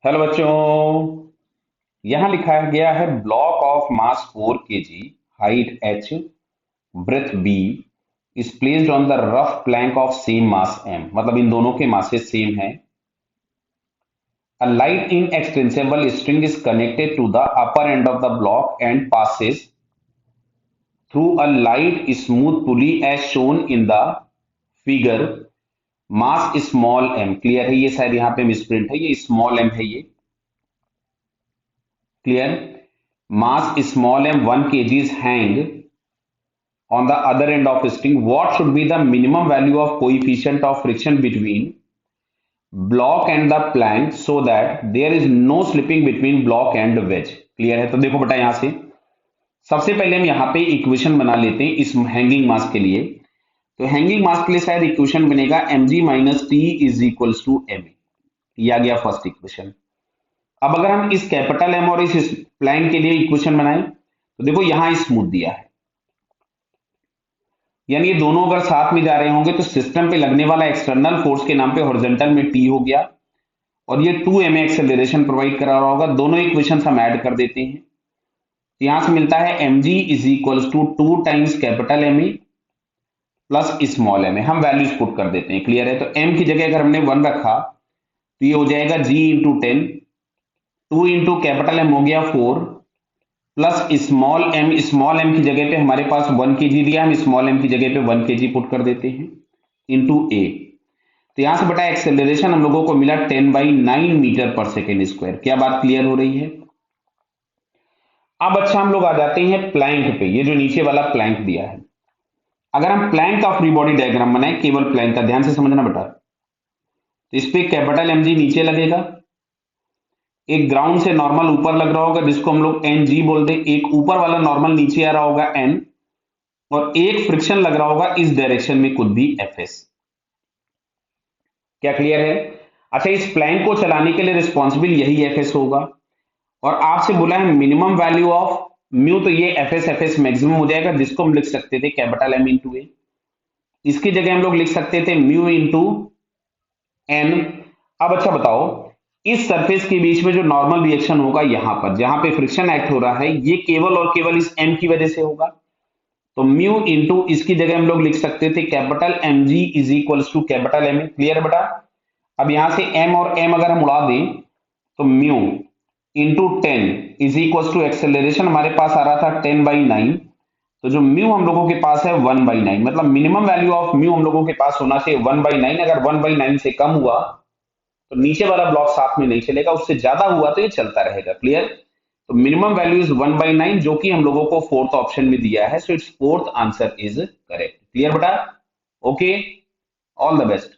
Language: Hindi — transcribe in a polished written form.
हेलो बच्चों। यहां लिखा गया है block of mass 4 kg, height h, breadth b is placed on the rough plank of same mass m। मतलब इन दोनों के मासेस सेम है। A light inextensible string is connected to the upper end of the block and passes through a light smooth pulley as shown in the figure। Mass small m clear है, ये शायद यहाँ पे मिसप्रिंट है, ये स्मॉल m है, ये clear. mass small m 1 kg is hanged on the other end of string. What should be the minimum value of coefficient of friction between block and the plank so that there is no slipping between block and wedge? Clear है। तो देखो बेटा, यहां से सबसे पहले हम यहाँ पे इक्वेशन बना लेते हैं इस हैंगिंग मास के लिए। तो हैंगिंग मास के लिए शायद इक्वेशन बनेगा mg minus T is equals to M. ये आ गया फर्स्ट इक्वेशन। अब अगर हम इस कैपिटल एम और इस प्लैंक के लिए इक्वेशन बनाएं तो देखो यहां स्मूथ दिया है, यानी ये दोनों अगर साथ में जा रहे होंगे तो सिस्टम पे लगने वाला एक्सटर्नल फोर्स के नाम पे हॉरिजॉन्टल में टी हो गया और ये 2m एक्सेलरेशन प्रोवाइड करा रहा होगा। दोनों इक्वेशन हम ऐड कर देते हैं तो यहां से मिलता है mg is equals to 2 times capital M A plus small M A. हम वैल्यूज पुट कर देते हैं, क्लियर है। तो m की जगह अगर हमने 1 रखा तो ये हो जाएगा g into 10, 2 into capital M हो गया 4 प्लस स्मॉल एम की जगह पे हमारे पास 1 kg दिया, हम स्मॉल एम की जगह पे 1 kg पुट कर देते हैं इंटू ए। तो यहां से बटा एक्सेलरेशन हम लोगों को मिला 10/9 मीटर पर सेकेंड स्क्वायर। क्या बात क्लियर हो रही है? अब अच्छा हम लोग आ जाते हैं प्लैंक पे। ये जो नीचे वाला प्लैंक दिया है, अगर हम प्लैंक का फ्री बॉडी डायग्राम बनाए, केवल प्लैंक का, ध्यान से समझना बेटा। तो इस पे कैपिटल एम जी नीचे लगेगा, एक ग्राउंड से नॉर्मल ऊपर लग रहा होगा जिसको हम लोग एन जी बोल दें, एक ऊपर वाला नॉर्मल नीचे आ रहा होगा एन, और एक फ्रिक्शन लग रहा होगा इस डायरेक्शन में कुछ भी एफ एस। क्या क्लियर है? अच्छा, इस प्लैंक को चलाने के लिए रिस्पॉन्सिबल यही एफ एस होगा और आपसे बोला है मिनिमम वैल्यू ऑफ म्यू, तो ये एफ एस मैक्सिमम हो जाएगा जिसको हम लिख सकते थे कैपिटल एम इंटू ए। इसकी जगह हम लोग लिख सकते थे म्यू इंटू एन। अब अच्छा बताओ, इस सरफेस के बीच में जो नॉर्मल रिएक्शन होगा यहां पर जहां पे फ्रिक्शन एक्ट हो रहा है, ये केवल और केवल इस एम की वजह से होगा। तो म्यू इंटू इसकी जगह हम लोग लिख सकते थे capital M G is equals to capital M A. Clear बेटा? अब यहां से एम और एम अगर हम उड़ा दें तो mu into 10 is equals to acceleration हमारे पास आ रहा था 10/9। तो जो म्यू हम लोगों के पास है 1/9, मतलब मिनिमम वैल्यू ऑफ म्यू हम लोगों के पास होना चाहिए 1/9। अगर 1/9 से कम हुआ तो नीचे वाला ब्लॉक साथ में नहीं चलेगा, उससे ज्यादा हुआ तो ये चलता रहेगा। क्लियर? तो मिनिमम वैल्यू इज 1/9 जो कि हम लोगों को फोर्थ ऑप्शन में दिया है, so it's fourth answer is correct. Clear बेटा? Okay, all the best.